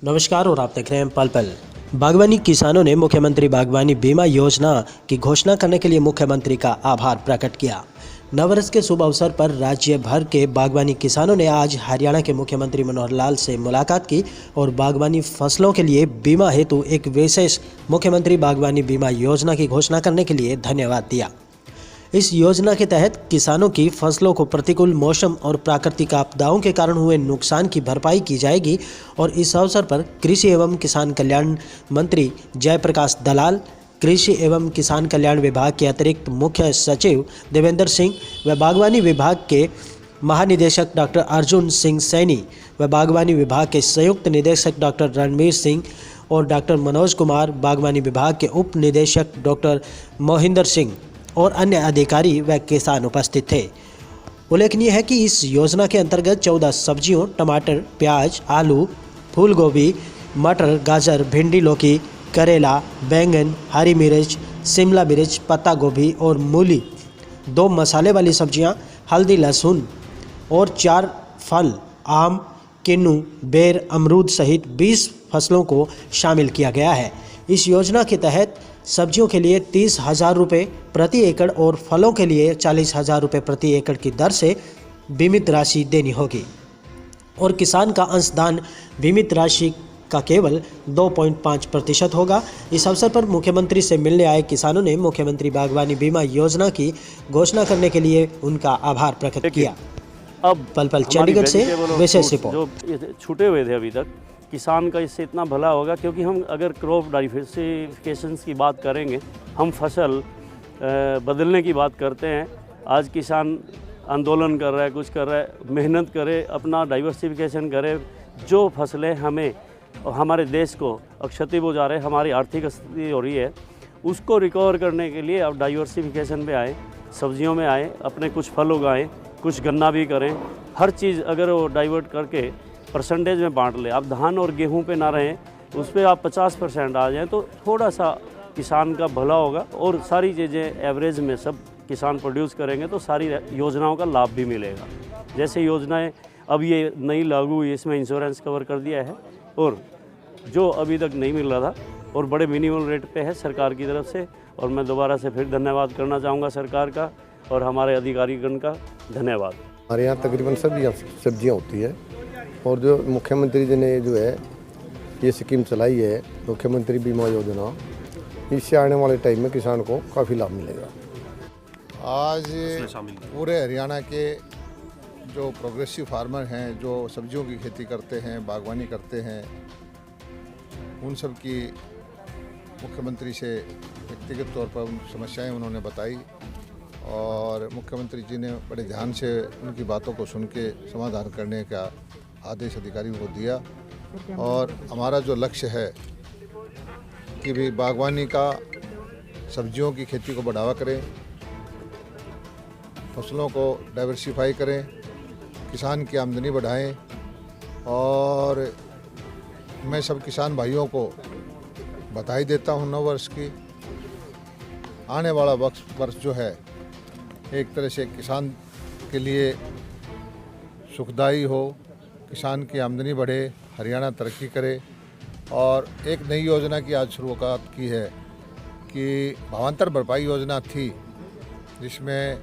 नमस्कार और आप देख रहे हैं पल पल। बागवानी किसानों ने मुख्यमंत्री बागवानी बीमा योजना की घोषणा करने के लिए मुख्यमंत्री का आभार प्रकट किया। नववर्ष के शुभ अवसर पर राज्य भर के बागवानी किसानों ने आज हरियाणा के मुख्यमंत्री मनोहर लाल से मुलाकात की और बागवानी फसलों के लिए बीमा हेतु एक विशेष मुख्यमंत्री बागवानी बीमा योजना की घोषणा करने के लिए धन्यवाद दिया। इस योजना के तहत किसानों की फसलों को प्रतिकूल मौसम और प्राकृतिक आपदाओं के कारण हुए नुकसान की भरपाई की जाएगी और इस अवसर पर कृषि एवं किसान कल्याण मंत्री जयप्रकाश दलाल, कृषि एवं किसान कल्याण विभाग के अतिरिक्त मुख्य सचिव देवेंद्र सिंह व बागवानी विभाग के महानिदेशक डॉक्टर अर्जुन सिंह सैनी व बागवानी विभाग के संयुक्त निदेशक डॉक्टर रणवीर सिंह और डॉक्टर मनोज कुमार, बागवानी विभाग के उप निदेशक डॉक्टर मोहिंदर सिंह और अन्य अधिकारी व किसान उपस्थित थे। उल्लेखनीय है कि इस योजना के अंतर्गत 14 सब्जियों टमाटर, प्याज, आलू, फूल गोभी, मटर, गाजर, भिंडी, लौकी, करेला, बैंगन, हरी मिर्च, शिमला मिर्च, पत्ता गोभी और मूली, 2 मसाले वाली सब्जियां, हल्दी, लहसुन और 4 फल आम, किन्नू, बेर, अमरूद सहित 20 फसलों को शामिल किया गया है। इस योजना के तहत सब्जियों के लिए 30,000 रुपये प्रति एकड़ और फलों के लिए 40,000 रुपये प्रति एकड़ की दर से बीमित राशि देनी होगी और किसान का अंशदान बीमित राशि का केवल 2.5% होगा। इस अवसर पर मुख्यमंत्री से मिलने आए किसानों ने मुख्यमंत्री बागवानी बीमा योजना की घोषणा करने के लिए उनका आभार प्रकट किया। अब पल चंडीगढ़ से विशेष रिपोर्ट। जो छूटे हुए थे अभी तक, किसान का इससे इतना भला होगा, क्योंकि हम अगर क्रॉप डाइवर्सिफिकेशन की बात करेंगे, हम फसल बदलने की बात करते हैं। आज किसान आंदोलन कर रहा है, कुछ कर रहा है, मेहनत करे, अपना डाइवर्सिफिकेशन करे। जो फसलें हमें और हमारे देश को क्षति पहुंचा रहे, हमारी आर्थिक स्थिति हो रही है, उसको रिकवर करने के लिए अब डाइवर्सिफिकेशन पे आए, सब्जियों में आए, अपने कुछ फल उगाएं, कुछ गन्ना भी करें। हर चीज़ अगर वो डाइवर्ट करके परसेंटेज में बांट ले, आप धान और गेहूं पे ना रहें, उस पर आप 50% आ जाएं, तो थोड़ा सा किसान का भला होगा और सारी चीज़ें एवरेज में सब किसान प्रोड्यूस करेंगे तो सारी योजनाओं का लाभ भी मिलेगा। जैसे योजनाएं अब ये नई लागू हुई, इसमें इंश्योरेंस कवर कर दिया है और जो अभी तक नहीं मिल रहा था और बड़े मिनिमम रेट पे है सरकार की तरफ से। और मैं दोबारा से फिर धन्यवाद करना चाहूँगा सरकार का और हमारे अधिकारीगण का धन्यवाद। हमारे यहाँ तकरीबन सभी सब्जियाँ होती है और जो मुख्यमंत्री जी ने जो है ये स्कीम चलाई है, मुख्यमंत्री बीमा योजना, इससे आने वाले टाइम में किसान को काफ़ी लाभ मिलेगा। आज पूरे हरियाणा के जो प्रोग्रेसिव फार्मर हैं, जो सब्जियों की खेती करते हैं, बागवानी करते हैं, उन सब की मुख्यमंत्री से व्यक्तिगत तौर पर समस्याएं उन्होंने बताई और मुख्यमंत्री जी ने बड़े ध्यान से उनकी बातों को सुन के समाधान करने का आदेश अधिकारियों को दिया। और हमारा जो लक्ष्य है कि भी बागवानी का, सब्जियों की खेती को बढ़ावा करें, फसलों को डाइवर्सिफाई करें, किसान की आमदनी बढ़ाएं। और मैं सब किसान भाइयों को बधाई देता हूं नव वर्ष की। आने वाला वर्ष जो है एक तरह से किसान के लिए सुखदायी हो, किसान की आमदनी बढ़े, हरियाणा तरक्की करे। और एक नई योजना की आज शुरुआत की है कि भावांतर भरपाई योजना थी, जिसमें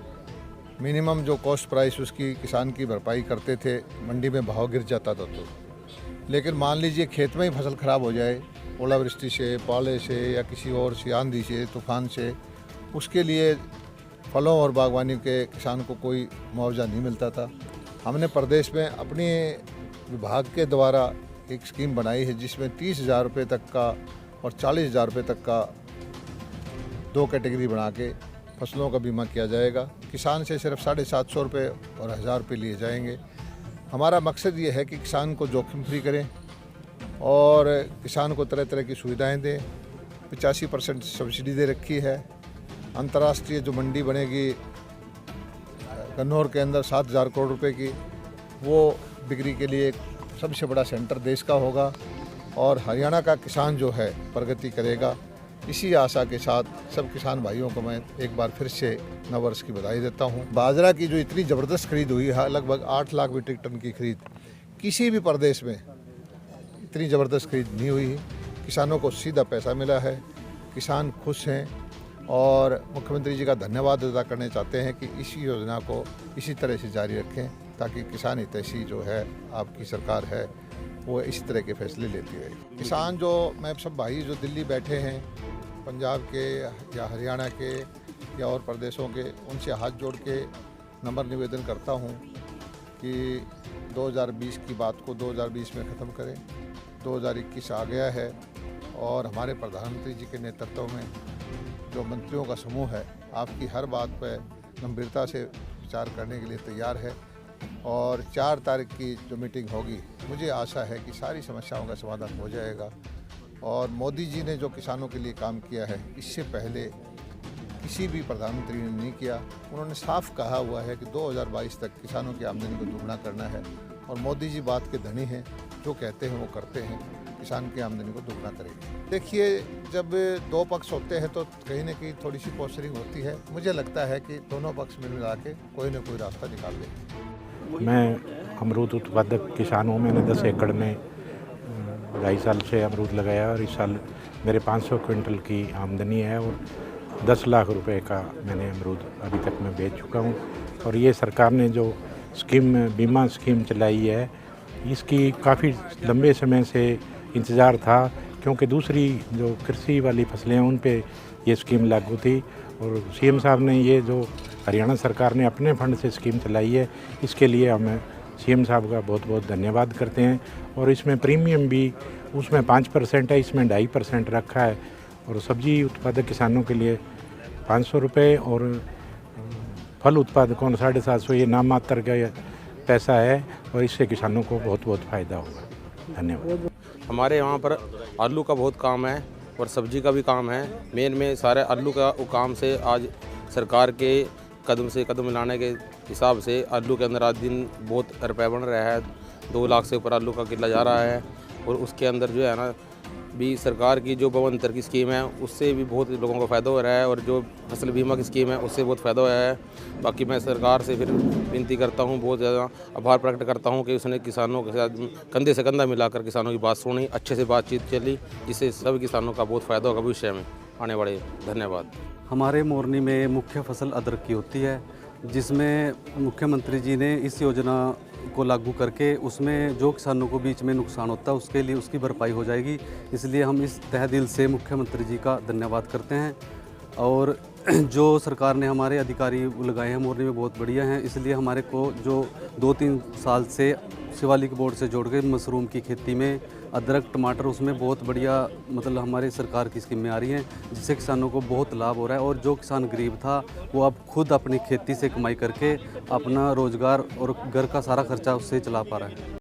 मिनिमम जो कॉस्ट प्राइस उसकी किसान की भरपाई करते थे, मंडी में भाव गिर जाता था तो। लेकिन मान लीजिए खेत में ही फसल खराब हो जाए ओलावृष्टि से, पाले से या किसी और से, आंधी से, तूफान से, उसके लिए फलों और बागवानी के किसान को कोई मुआवजा नहीं मिलता था। हमने प्रदेश में अपने विभाग के द्वारा एक स्कीम बनाई है जिसमें 30,000 रुपये तक का और 40,000 रुपये तक का 2 कैटेगरी बना के फसलों का बीमा किया जाएगा। किसान से सिर्फ 750 रुपये और 1,000 रुपये लिए जाएंगे। हमारा मकसद ये है कि किसान को जोखिम फ्री करें और किसान को तरह तरह की सुविधाएं दें। 85% सब्सिडी दे रखी है। अंतर्राष्ट्रीय जो मंडी बनेगी गन्नौर के अंदर 7,000 करोड़ रुपए की, वो बिक्री के लिए सबसे बड़ा सेंटर देश का होगा और हरियाणा का किसान जो है प्रगति करेगा। इसी आशा के साथ सब किसान भाइयों को मैं एक बार फिर से नव वर्ष की बधाई देता हूं। बाजरा की जो इतनी ज़बरदस्त खरीद हुई है, लगभग 8 लाख मीट्रिक टन की खरीद, किसी भी प्रदेश में इतनी ज़बरदस्त खरीद नहीं हुई। किसानों को सीधा पैसा मिला है, किसान खुश हैं और मुख्यमंत्री जी का धन्यवाद अदा करने चाहते हैं कि इस योजना को इसी तरह से जारी रखें ताकि किसान हितैषी जो है आपकी सरकार है वो इसी तरह के फैसले लेती रहे। किसान जो मैं सब भाई जो दिल्ली बैठे हैं, पंजाब के या हरियाणा के या और प्रदेशों के, उनसे हाथ जोड़ के नम्र निवेदन करता हूँ कि 2020 की बात को 2020 में ख़त्म करें। 2021 आ गया है और हमारे प्रधानमंत्री जी के नेतृत्व में जो मंत्रियों का समूह है आपकी हर बात पर गंभीरता से विचार करने के लिए तैयार है और 4 तारीख की जो मीटिंग होगी मुझे आशा है कि सारी समस्याओं का समाधान हो जाएगा। और मोदी जी ने जो किसानों के लिए काम किया है इससे पहले किसी भी प्रधानमंत्री ने नहीं किया। उन्होंने साफ कहा हुआ है कि 2022 तक किसानों की आमदनी को दुगना करना है और मोदी जी बात के धनी हैं, जो कहते हैं वो करते हैं, किसान की आमदनी को दुगना करेंगे। देखिए, जब 2 पक्ष होते हैं तो कहीं न कहीं थोड़ी सी पोस्टरिंग होती है। मुझे लगता है कि दोनों पक्ष मिल मिला के कोई न कोई रास्ता निकाल देंगे। मैं अमरूद उत्पादक किसान हूँ। मैंने 10 एकड़ में 2.5 साल से अमरूद लगाया और इस साल मेरे 500 क्विंटल की आमदनी है और 10 लाख रुपए का मैंने अमरूद अभी तक मैं बेच चुका हूँ। और ये सरकार ने जो स्कीम बीमा स्कीम चलाई है इसकी काफ़ी लंबे समय से इंतज़ार था, क्योंकि दूसरी जो कृषि वाली फसलें हैं उन पे ये स्कीम लागू थी और सीएम साहब ने ये जो हरियाणा सरकार ने अपने फंड से स्कीम चलाई है इसके लिए हम सीएम साहब का बहुत बहुत धन्यवाद करते हैं। और इसमें प्रीमियम भी उसमें 5% है, इसमें 2.5% रखा है और सब्जी उत्पादक किसानों के लिए 500 रुपये और फल उत्पादकों 750 ये नाम मात्र का पैसा है और इससे किसानों को बहुत बहुत फ़ायदा होगा। धन्यवाद। हमारे यहाँ पर आलू का बहुत काम है और सब्जी का भी काम है। मेन में सारे आलू का काम से आज सरकार के कदम से कदम मिलाने के हिसाब से आलू के अंदर आज दिन बहुत रुपये बन रहा है। 2 लाख से ऊपर आलू का किला जा रहा है और उसके अंदर जो है ना भी सरकार की जो भवंतर की स्कीम है उससे भी बहुत लोगों को फ़ायदा हो रहा है और जो फसल बीमा की स्कीम है उससे बहुत फ़ायदा हुआ है। बाकी मैं सरकार से फिर विनती करता हूँ, बहुत ज़्यादा आभार प्रकट करता हूँ कि उसने किसानों के साथ कंधे से कंधा मिलाकर किसानों की बात सुनी, अच्छे से बातचीत चली, जिससे सभी किसानों का बहुत फ़ायदा होगा भविष्य में आने वाले। धन्यवाद। हमारे मोरनी में मुख्य फसल अदरक की होती है, जिसमें मुख्यमंत्री जी ने इस योजना को लागू करके उसमें जो किसानों को बीच में नुकसान होता है उसके लिए उसकी भरपाई हो जाएगी। इसलिए हम इस तहे दिल से मुख्यमंत्री जी का धन्यवाद करते हैं। और जो सरकार ने हमारे अधिकारी लगाए हैं मोरनी में बहुत बढ़िया हैं। इसलिए हमारे को जो 2-3 साल से शिवालिक बोर्ड से जोड़ के मशरूम की खेती में अदरक टमाटर उसमें बहुत बढ़िया मतलब हमारे सरकार की स्कीमें आ रही हैं, जिससे किसानों को बहुत लाभ हो रहा है। और जो किसान गरीब था वो अब खुद अपनी खेती से कमाई करके अपना रोज़गार और घर का सारा खर्चा उससे चला पा रहा है।